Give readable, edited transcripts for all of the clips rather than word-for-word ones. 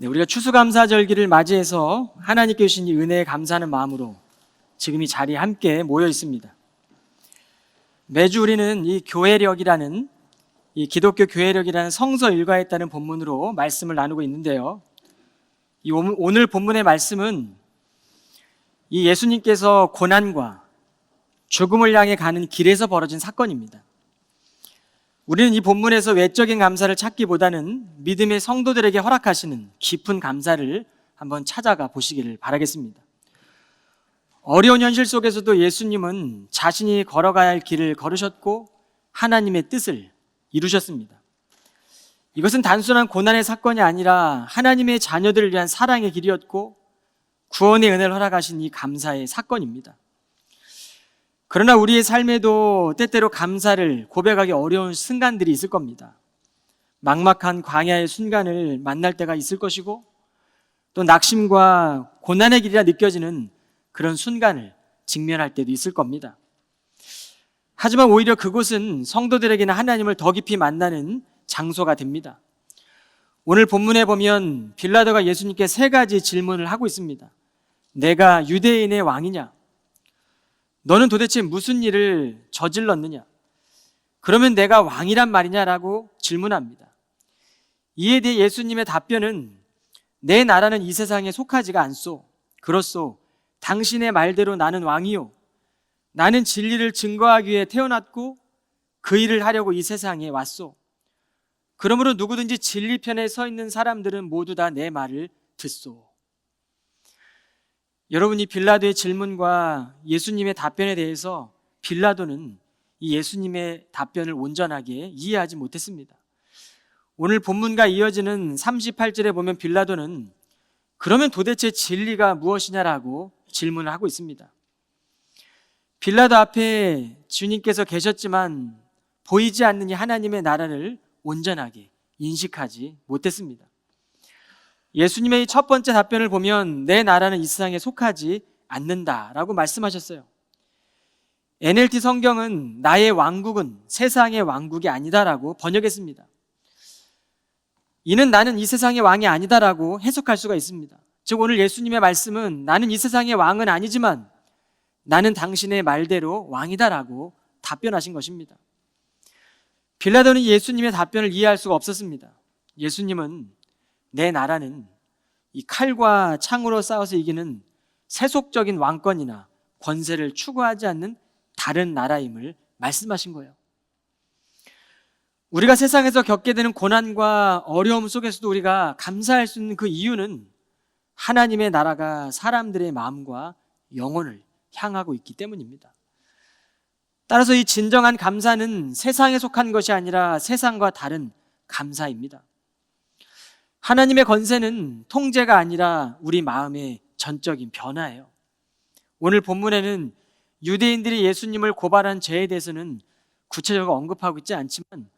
우리가 추수감사절기를 맞이해서 하나님께 주신 이 은혜에 감사하는 마음으로 지금 이 자리에 함께 모여 있습니다. 매주 우리는 이 교회력이라는 이 기독교 교회력이라는 성서 일과에 따른 본문으로 말씀을 나누고 있는데요. 오늘 본문의 말씀은 이 예수님께서 고난과 죽음을 향해 가는 길에서 벌어진 사건입니다. 우리는 이 본문에서 외적인 감사를 찾기보다는 믿음의 성도들에게 허락하시는 깊은 감사를 한번 찾아가 보시기를 바라겠습니다. 어려운 현실 속에서도 예수님은 자신이 걸어가야 할 길을 걸으셨고 하나님의 뜻을 이루셨습니다. 이것은 단순한 고난의 사건이 아니라 하나님의 자녀들을 위한 사랑의 길이었고 구원의 은혜를 허락하신 이 감사의 사건입니다. 그러나 우리의 삶에도 때때로 감사를 고백하기 어려운 순간들이 있을 겁니다. 막막한 광야의 순간을 만날 때가 있을 것이고 또 낙심과 고난의 길이라 느껴지는 그런 순간을 직면할 때도 있을 겁니다. 하지만 오히려 그곳은 성도들에게는 하나님을 더 깊이 만나는 장소가 됩니다. 오늘 본문에 보면 빌라도가 예수님께 세 가지 질문을 하고 있습니다. 내가 유대인의 왕이냐? 너는 도대체 무슨 일을 저질렀느냐? 그러면 내가 왕이란 말이냐라고 질문합니다. 이에 대해 예수님의 답변은 내 나라는 이 세상에 속하지가 않소. 그렇소. 당신의 말대로 나는 왕이요. 나는 진리를 증거하기 위해 태어났고 그 일을 하려고 이 세상에 왔소. 그러므로 누구든지 진리 편에 서 있는 사람들은 모두 다 내 말을 듣소. 여러분이 빌라도의 질문과 예수님의 답변에 대해서 빌라도는 이 예수님의 답변을 온전하게 이해하지 못했습니다. 오늘 본문과 이어지는 38절에 보면 빌라도는 그러면 도대체 진리가 무엇이냐라고 질문을 하고 있습니다. 빌라도 앞에 주님께서 계셨지만 보이지 않는 이 하나님의 나라를 온전하게 인식하지 못했습니다. 예수님의 첫 번째 답변을 보면 내 나라는 이 세상에 속하지 않는다라고 말씀하셨어요. NLT 성경은 나의 왕국은 세상의 왕국이 아니다라고 번역했습니다. 이는 나는 이 세상의 왕이 아니다라고 해석할 수가 있습니다. 즉 오늘 예수님의 말씀은 나는 이 세상의 왕은 아니지만 나는 당신의 말대로 왕이다라고 답변하신 것입니다. 빌라도는 예수님의 답변을 이해할 수가 없었습니다. 예수님은 내 나라는 이 칼과 창으로 싸워서 이기는 세속적인 왕권이나 권세를 추구하지 않는 다른 나라임을 말씀하신 거예요. 우리가 세상에서 겪게 되는 고난과 어려움 속에서도 우리가 감사할 수 있는 그 이유는 하나님의 나라가 사람들의 마음과 영혼을 향하고 있기 때문입니다. 따라서 이 진정한 감사는 세상에 속한 것이 아니라 세상과 다른 감사입니다. 하나님의 권세는 통제가 아니라 우리 마음의 전적인 변화예요. 오늘 본문에는 유대인들이 예수님을 고발한 죄에 대해서는 구체적으로 언급하고 있지 않지만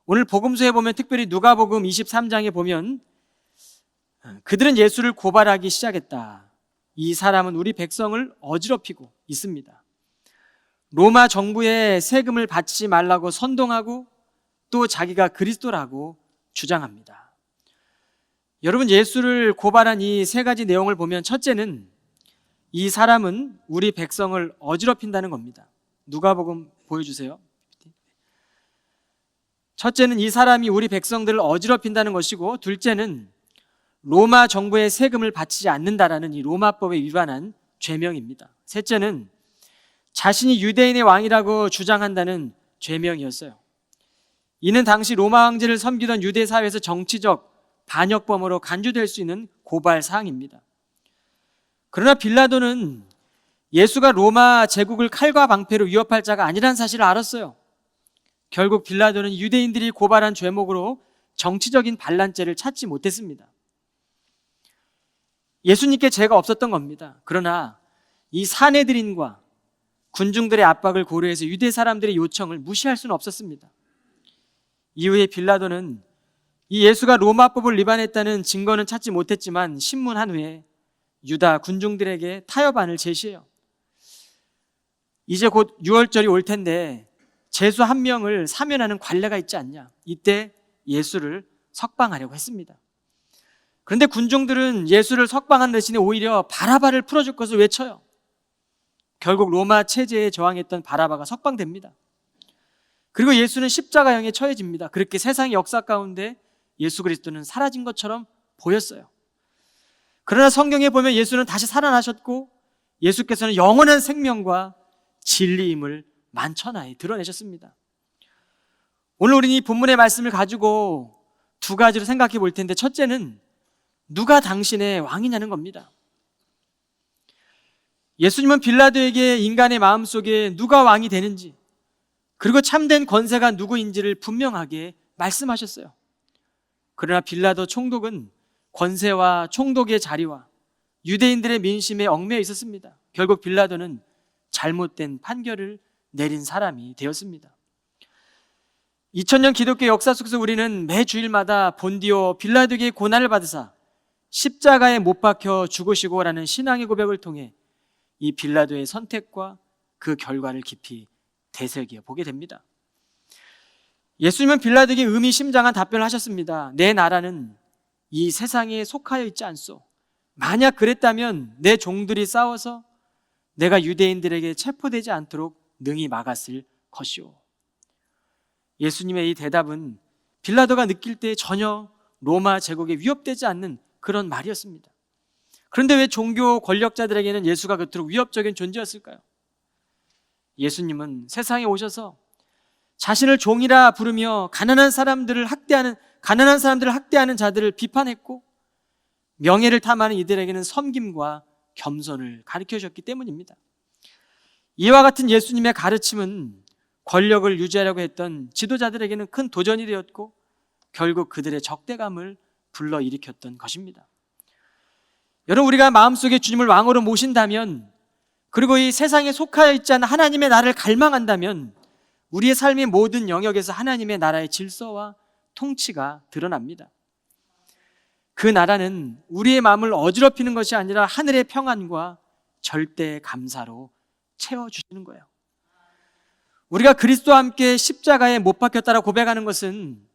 오늘 복음서에 보면 특별히 누가복음 23장에 보면 그들은 예수를 고발하기 시작했다. 이 사람은 우리 백성을 어지럽히고 있습니다. 로마 정부에 세금을 받지 말라고 선동하고 또 자기가 그리스도라고 주장합니다. 여러분, 예수를 고발한 이 세 가지 내용을 보면 첫째는 이 사람은 우리 백성을 어지럽힌다는 겁니다. 누가복음 보여주세요. 첫째는 이 사람이 우리 백성들을 어지럽힌다는 것이고 둘째는 로마 정부의 세금을 바치지 않는다라는 이 로마법에 위반한 죄명입니다. 셋째는 자신이 유대인의 왕이라고 주장한다는 죄명이었어요. 이는 당시 로마 황제를 섬기던 유대 사회에서 정치적 반역범으로 간주될 수 있는 고발 사항입니다. 그러나 빌라도는 예수가 로마 제국을 칼과 방패로 위협할 자가 아니라는 사실을 알았어요. 결국 빌라도는 유대인들이 고발한 죄목으로 정치적인 반란죄를 찾지 못했습니다. 예수님께 죄가 없었던 겁니다. 그러나 이 사내들인과 군중들의 압박을 고려해서 유대 사람들의 요청을 무시할 수는 없었습니다. 이후에 빌라도는 이 예수가 로마법을 위반했다는 증거는 찾지 못했지만 신문한 후에 유다 군중들에게 타협안을 제시해요. 이제 곧 6월절이 올 텐데 죄수 한 명을 사면하는 관례가 있지 않냐. 이때 예수를 석방하려고 했습니다. 그런데 군중들은 예수를 석방한 대신에 오히려 바라바를 풀어줄 것을 외쳐요. 결국 로마 체제에 저항했던 바라바가 석방됩니다. 그리고 예수는 십자가형에 처해집니다. 그렇게 세상의 역사 가운데 예수 그리스도는 사라진 것처럼 보였어요. 그러나 성경에 보면 예수는 다시 살아나셨고 예수께서는 영원한 생명과 진리임을 만천하에 드러내셨습니다. 오늘 우리는 이 본문의 말씀을 가지고 두 가지로 생각해 볼 텐데, 첫째는 누가 당신의 왕이냐는 겁니다. 예수님은 빌라도에게 인간의 마음속에 누가 왕이 되는지, 그리고 참된 권세가 누구인지를 분명하게 말씀하셨어요. 그러나 빌라도 총독은 권세와 총독의 자리와 유대인들의 민심에 얽매여 있었습니다. 결국 빌라도는 잘못된 판결을 내린 사람이 되었습니다. 2000년 기독교 역사 속에서 우리는 매 주일마다 본디오 빌라도에게 고난을 받으사 십자가에 못 박혀 죽으시고라는 신앙의 고백을 통해 이 빌라도의 선택과 그 결과를 깊이 되새겨 보게 됩니다. 예수님은 빌라도에게 의미심장한 답변을 하셨습니다. 내 나라는 이 세상에 속하여 있지 않소. 만약 그랬다면 내 종들이 싸워서 내가 유대인들에게 체포되지 않도록 능히 막았을 것이오. 예수님의 이 대답은 빌라도가 느낄 때 전혀 로마 제국에 위협되지 않는 그런 말이었습니다. 그런데 왜 종교 권력자들에게는 예수가 그토록 위협적인 존재였을까요? 예수님은 세상에 오셔서 자신을 종이라 부르며 가난한 사람들을 학대하는 자들을 비판했고, 명예를 탐하는 이들에게는 섬김과 겸손을 가르쳐 주셨기 때문입니다. 이와 같은 예수님의 가르침은 권력을 유지하려고 했던 지도자들에게는 큰 도전이 되었고, 결국 그들의 적대감을 불러일으켰던 것입니다. 여러분, 우리가 마음속에 주님을 왕으로 모신다면, 그리고 이 세상에 속하여 있지 않은 하나님의 나라를 갈망한다면 우리의 삶의 모든 영역에서 하나님의 나라의 질서와 통치가 드러납니다. 그 나라는 우리의 마음을 어지럽히는 것이 아니라 하늘의 평안과 절대 감사로 채워주시는 거예요. 우리가 그리스도와 함께 십자가에 못 박혔다라고 고백하는 것은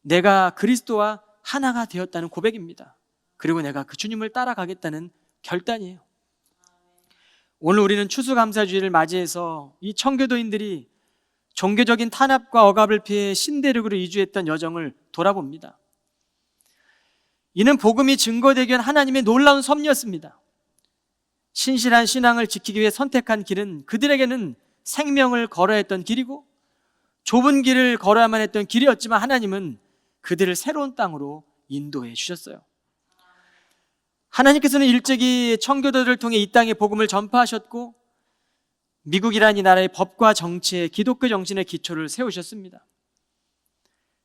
내가 그리스도와 하나가 되었다는 고백입니다. 그리고 내가 그 주님을 따라가겠다는 결단이에요. 오늘 우리는 추수감사주의를 맞이해서 이 청교도인들이 종교적인 탄압과 억압을 피해 신대륙으로 이주했던 여정을 돌아봅니다. 이는 복음이 증거되기 위한 하나님의 놀라운 섭리였습니다. 신실한 신앙을 지키기 위해 선택한 길은 그들에게는 생명을 걸어야 했던 길이고 좁은 길을 걸어야만 했던 길이었지만, 하나님은 그들을 새로운 땅으로 인도해 주셨어요. 하나님께서는 일찍이 청교도들을 통해 이 땅에 복음을 전파하셨고, 미국이라는 이 나라의 법과 정치에 기독교 정신의 기초를 세우셨습니다.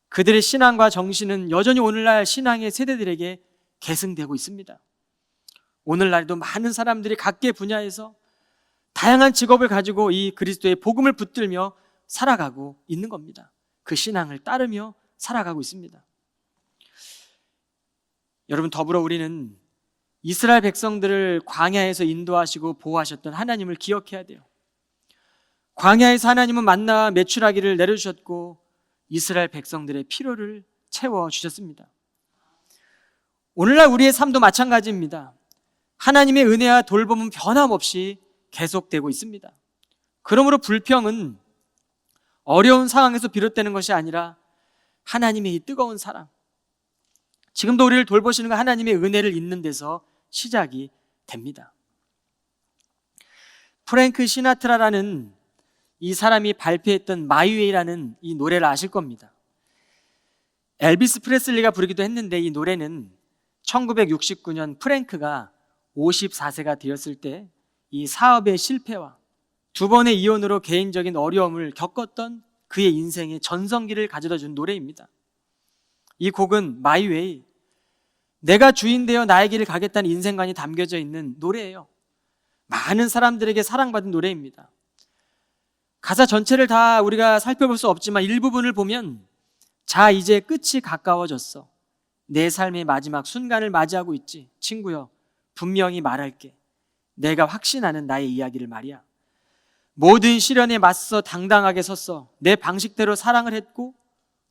그들의 신앙과 정신은 여전히 오늘날 신앙의 세대들에게 계승되고 있습니다. 오늘날에도 많은 사람들이 각계 분야에서 다양한 직업을 가지고 이 그리스도의 복음을 붙들며 살아가고 있는 겁니다. 그 신앙을 따르며 살아가고 있습니다. 여러분, 더불어 우리는 이스라엘 백성들을 광야에서 인도하시고 보호하셨던 하나님을 기억해야 돼요. 광야에서 하나님은 만나와 메추라기를 내려주셨고 이스라엘 백성들의 필요를 채워주셨습니다. 오늘날 우리의 삶도 마찬가지입니다. 하나님의 은혜와 돌봄은 변함없이 계속되고 있습니다. 그러므로 불평은 어려운 상황에서 비롯되는 것이 아니라 하나님의 이 뜨거운 사랑, 지금도 우리를 돌보시는 건 하나님의 은혜를 잊는 데서 시작이 됩니다. 프랭크 시나트라라는 이 사람이 발표했던 마이웨이라는 이 노래를 아실 겁니다. 엘비스 프레슬리가 부르기도 했는데, 이 노래는 1969년 프랭크가 54세가 되었을 때 이 사업의 실패와 두 번의 이혼으로 개인적인 어려움을 겪었던 그의 인생의 전성기를 가져다 준 노래입니다. 이 곡은 마이웨이, 내가 주인 되어 나의 길을 가겠다는 인생관이 담겨져 있는 노래예요. 많은 사람들에게 사랑받은 노래입니다. 가사 전체를 다 우리가 살펴볼 수 없지만 일부분을 보면, 자, 이제 끝이 가까워졌어. 내 삶의 마지막 순간을 맞이하고 있지. 친구여, 분명히 말할게. 내가 확신하는 나의 이야기를 말이야. 모든 시련에 맞서 당당하게 섰어. 내 방식대로 사랑을 했고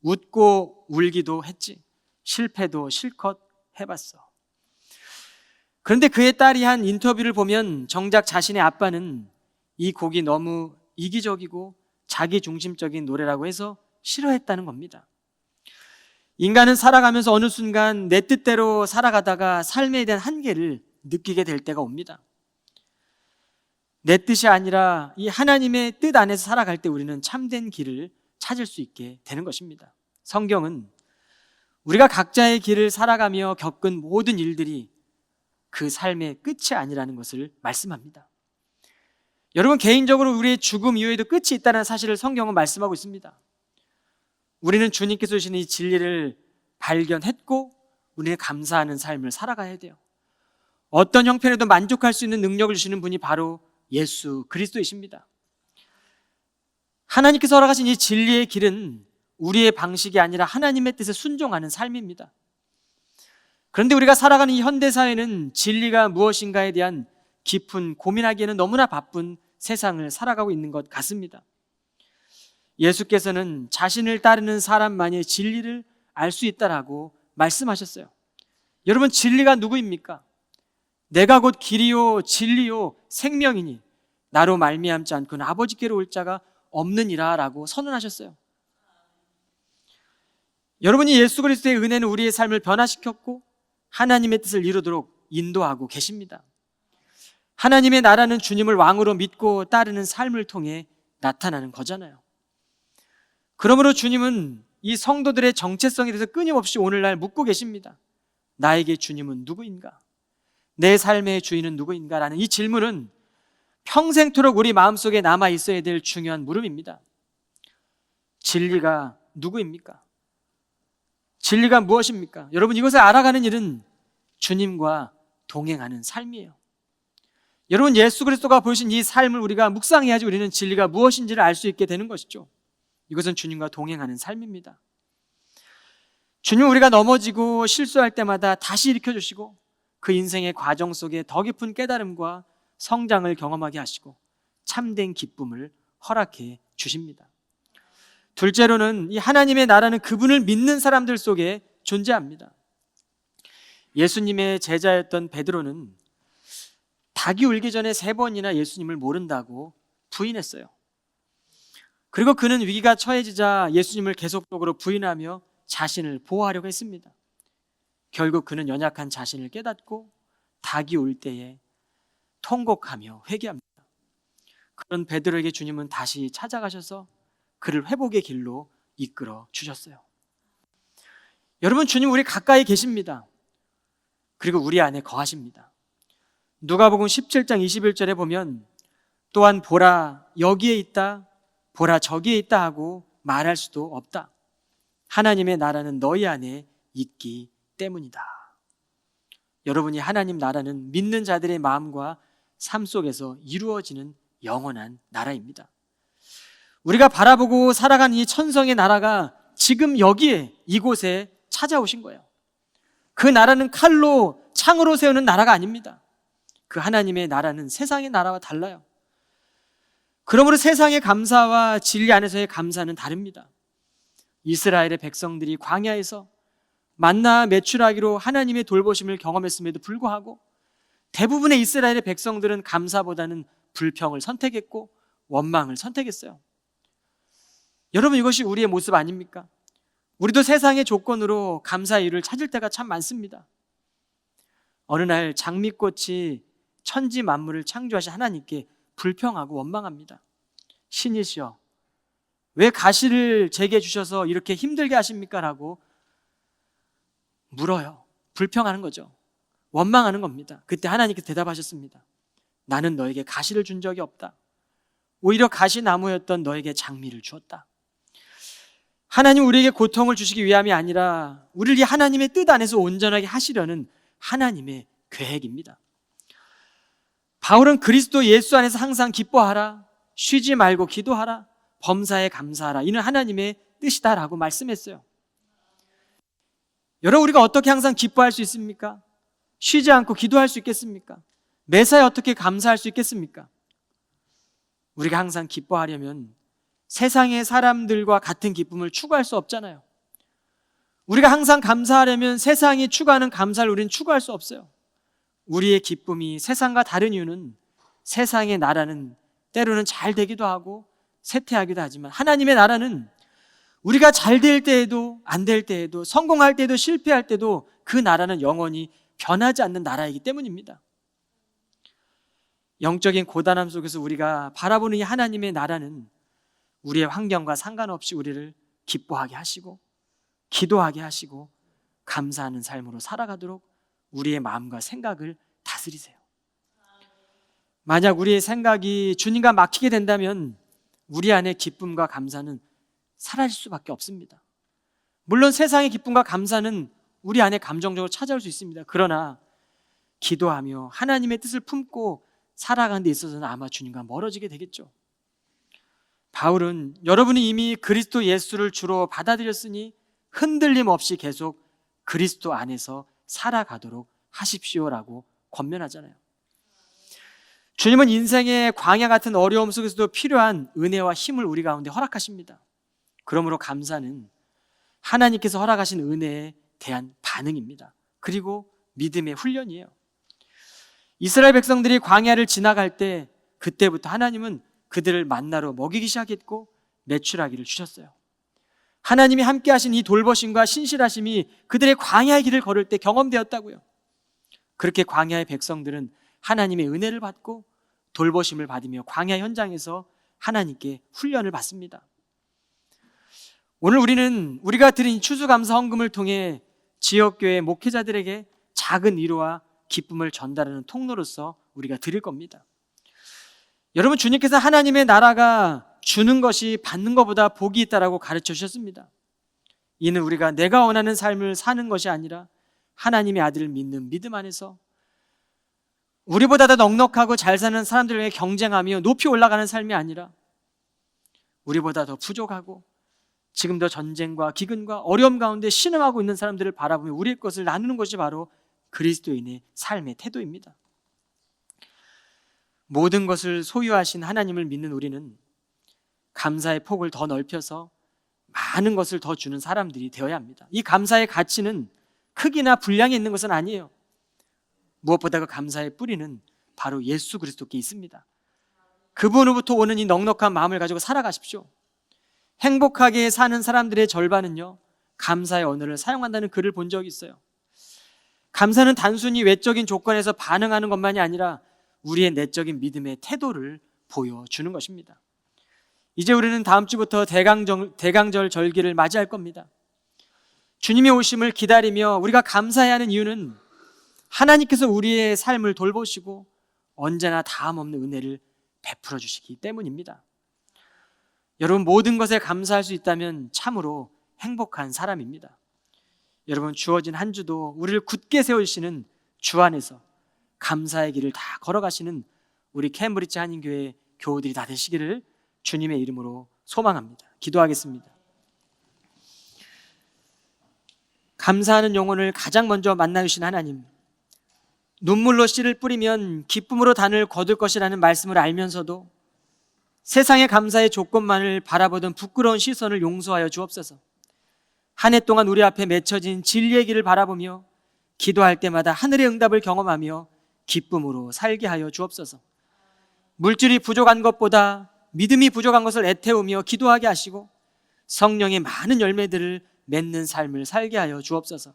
웃고 울기도 했지. 실패도 실컷 해봤어. 그런데 그의 딸이 한 인터뷰를 보면 정작 자신의 아빠는 이 곡이 너무 이기적이고 자기중심적인 노래라고 해서 싫어했다는 겁니다. 인간은 살아가면서 어느 순간 내 뜻대로 살아가다가 삶에 대한 한계를 느끼게 될 때가 옵니다. 내 뜻이 아니라 이 하나님의 뜻 안에서 살아갈 때 우리는 참된 길을 찾을 수 있게 되는 것입니다. 성경은 우리가 각자의 길을 살아가며 겪은 모든 일들이 그 삶의 끝이 아니라는 것을 말씀합니다. 여러분, 개인적으로 우리의 죽음 이후에도 끝이 있다는 사실을 성경은 말씀하고 있습니다. 우리는 주님께서 주신 이 진리를 발견했고 우리는 감사하는 삶을 살아가야 돼요. 어떤 형편에도 만족할 수 있는 능력을 주시는 분이 바로 예수 그리스도이십니다. 하나님께서 허락하신 이 진리의 길은 우리의 방식이 아니라 하나님의 뜻에 순종하는 삶입니다. 그런데 우리가 살아가는 이 현대사회는 진리가 무엇인가에 대한 깊은 고민하기에는 너무나 바쁜 세상을 살아가고 있는 것 같습니다. 예수께서는 자신을 따르는 사람만이 진리를 알 수 있다라고 말씀하셨어요. 여러분, 진리가 누구입니까? 내가 곧 길이요 진리요 생명이니 나로 말미암지 않고는 아버지께로 올 자가 없느니라 라고 선언하셨어요. 여러분이 예수 그리스도의 은혜는 우리의 삶을 변화시켰고 하나님의 뜻을 이루도록 인도하고 계십니다. 하나님의 나라는 주님을 왕으로 믿고 따르는 삶을 통해 나타나는 거잖아요. 그러므로 주님은 이 성도들의 정체성에 대해서 끊임없이 오늘날 묻고 계십니다. 나에게 주님은 누구인가? 내 삶의 주인은 누구인가? 라는 이 질문은 평생토록 우리 마음속에 남아 있어야 될 중요한 물음입니다. 진리가 누구입니까? 진리가 무엇입니까? 여러분, 이것을 알아가는 일은 주님과 동행하는 삶이에요. 여러분, 예수 그리스도가 보여주신 이 삶을 우리가 묵상해야지 우리는 진리가 무엇인지를 알 수 있게 되는 것이죠. 이것은 주님과 동행하는 삶입니다. 주님은 우리가 넘어지고 실수할 때마다 다시 일으켜주시고 그 인생의 과정 속에 더 깊은 깨달음과 성장을 경험하게 하시고 참된 기쁨을 허락해 주십니다. 둘째로는 이 하나님의 나라는 그분을 믿는 사람들 속에 존재합니다. 예수님의 제자였던 베드로는 닭이 울기 전에 3번이나 예수님을 모른다고 부인했어요. 그리고 그는 위기가 처해지자 예수님을 계속적으로 부인하며 자신을 보호하려고 했습니다. 결국 그는 연약한 자신을 깨닫고 닭이 울 때에 통곡하며 회개합니다. 그런 베드로에게 주님은 다시 찾아가셔서 그를 회복의 길로 이끌어 주셨어요. 여러분, 주님 우리 가까이 계십니다. 그리고 우리 안에 거하십니다. 누가복음 17장 21절에 보면 또한 보라 여기에 있다, 보라 저기에 있다 하고 말할 수도 없다. 하나님의 나라는 너희 안에 있기 때문이다. 여러분이 하나님 나라는 믿는 자들의 마음과 삶 속에서 이루어지는 영원한 나라입니다. 우리가 바라보고 살아가는 이 천성의 나라가 지금 여기에 이곳에 찾아오신 거예요. 그 나라는 칼로 창으로 세우는 나라가 아닙니다. 그 하나님의 나라는 세상의 나라와 달라요. 그러므로 세상의 감사와 진리 안에서의 감사는 다릅니다. 이스라엘의 백성들이 광야에서 만나 메추라기로 하나님의 돌보심을 경험했음에도 불구하고 대부분의 이스라엘의 백성들은 감사보다는 불평을 선택했고 원망을 선택했어요. 여러분, 이것이 우리의 모습 아닙니까? 우리도 세상의 조건으로 감사의 이유를 찾을 때가 참 많습니다. 어느 날 장미꽃이 천지 만물을 창조하신 하나님께 불평하고 원망합니다. 신이시여, 왜 가시를 제게 주셔서 이렇게 힘들게 하십니까? 라고 물어요. 불평하는 거죠. 원망하는 겁니다. 그때 하나님께서 대답하셨습니다. 나는 너에게 가시를 준 적이 없다. 오히려 가시나무였던 너에게 장미를 주었다. 하나님 우리에게 고통을 주시기 위함이 아니라 우리를 이 하나님의 뜻 안에서 온전하게 하시려는 하나님의 계획입니다. 바울은 그리스도 예수 안에서 항상 기뻐하라, 쉬지 말고 기도하라, 범사에 감사하라, 이는 하나님의 뜻이다라고 말씀했어요. 여러분, 우리가 어떻게 항상 기뻐할 수 있습니까? 쉬지 않고 기도할 수 있겠습니까? 매사에 어떻게 감사할 수 있겠습니까? 우리가 항상 기뻐하려면 세상의 사람들과 같은 기쁨을 추구할 수 없잖아요. 우리가 항상 감사하려면 세상이 추구하는 감사를 우리는 추구할 수 없어요. 우리의 기쁨이 세상과 다른 이유는 세상의 나라는 때로는 잘 되기도 하고 쇠퇴하기도 하지만 하나님의 나라는 우리가 잘 될 때에도 안 될 때에도 성공할 때도 실패할 때도 그 나라는 영원히 변하지 않는 나라이기 때문입니다. 영적인 고단함 속에서 우리가 바라보는 이 하나님의 나라는 우리의 환경과 상관없이 우리를 기뻐하게 하시고 기도하게 하시고 감사하는 삶으로 살아가도록 우리의 마음과 생각을 다스리세요. 만약 우리의 생각이 주님과 막히게 된다면 우리 안에 기쁨과 감사는 사라질 수밖에 없습니다. 물론 세상의 기쁨과 감사는 우리 안에 감정적으로 찾아올 수 있습니다. 그러나 기도하며 하나님의 뜻을 품고 살아가는 데 있어서는 아마 주님과 멀어지게 되겠죠. 바울은 여러분이 이미 그리스도 예수를 주로 받아들였으니 흔들림 없이 계속 그리스도 안에서 살아가도록 하십시오라고 권면하잖아요. 주님은 인생의 광야 같은 어려움 속에서도 필요한 은혜와 힘을 우리 가운데 허락하십니다. 그러므로 감사는 하나님께서 허락하신 은혜에 대한 반응입니다. 그리고 믿음의 훈련이에요. 이스라엘 백성들이 광야를 지나갈 때 그때부터 하나님은 그들을 만나로 먹이기 시작했고 메추라기를 주셨어요. 하나님이 함께 하신 이 돌보심과 신실하심이 그들의 광야의 길을 걸을 때 경험되었다고요. 그렇게 광야의 백성들은 하나님의 은혜를 받고 돌보심을 받으며 광야 현장에서 하나님께 훈련을 받습니다. 오늘 우리는 우리가 드린 추수감사 헌금을 통해 지역교회 목회자들에게 작은 위로와 기쁨을 전달하는 통로로서 우리가 드릴 겁니다. 여러분, 주님께서 하나님의 나라가 주는 것이 받는 것보다 복이 있다라고 가르쳐 주셨습니다. 이는 우리가 내가 원하는 삶을 사는 것이 아니라 하나님의 아들을 믿는 믿음 안에서 우리보다 더 넉넉하고 잘 사는 사람들에게 경쟁하며 높이 올라가는 삶이 아니라 우리보다 더 부족하고 지금도 전쟁과 기근과 어려움 가운데 신음하고 있는 사람들을 바라보며 우리의 것을 나누는 것이 바로 그리스도인의 삶의 태도입니다. 모든 것을 소유하신 하나님을 믿는 우리는 감사의 폭을 더 넓혀서 많은 것을 더 주는 사람들이 되어야 합니다. 이 감사의 가치는 크기나 분량에 있는 것은 아니에요. 무엇보다 그 감사의 뿌리는 바로 예수 그리스도께 있습니다. 그분으로부터 오는 이 넉넉한 마음을 가지고 살아가십시오. 행복하게 사는 사람들의 절반은요, 감사의 언어를 사용한다는 글을 본 적이 있어요. 감사는 단순히 외적인 조건에서 반응하는 것만이 아니라 우리의 내적인 믿음의 태도를 보여주는 것입니다. 이제 우리는 다음 주부터 대강절 절기를 맞이할 겁니다. 주님의 오심을 기다리며 우리가 감사해야 하는 이유는 하나님께서 우리의 삶을 돌보시고 언제나 다함 없는 은혜를 베풀어 주시기 때문입니다. 여러분, 모든 것에 감사할 수 있다면 참으로 행복한 사람입니다. 여러분, 주어진 한 주도 우리를 굳게 세우시는 주 안에서 감사의 길을 다 걸어가시는 우리 캠브리지 한인교회 교우들이 다 되시기를 주님의 이름으로 소망합니다. 기도하겠습니다. 감사하는 영혼을 가장 먼저 만나주신 하나님, 눈물로 씨를 뿌리면 기쁨으로 단을 거둘 것이라는 말씀을 알면서도 세상의 감사의 조건만을 바라보던 부끄러운 시선을 용서하여 주옵소서. 한 해 동안 우리 앞에 맺혀진 진리의 길을 바라보며 기도할 때마다 하늘의 응답을 경험하며 기쁨으로 살게 하여 주옵소서. 물질이 부족한 것보다 믿음이 부족한 것을 애태우며 기도하게 하시고 성령의 많은 열매들을 맺는 삶을 살게 하여 주옵소서.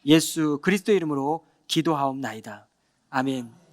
예수 그리스도 이름으로 기도하옵나이다. 아멘.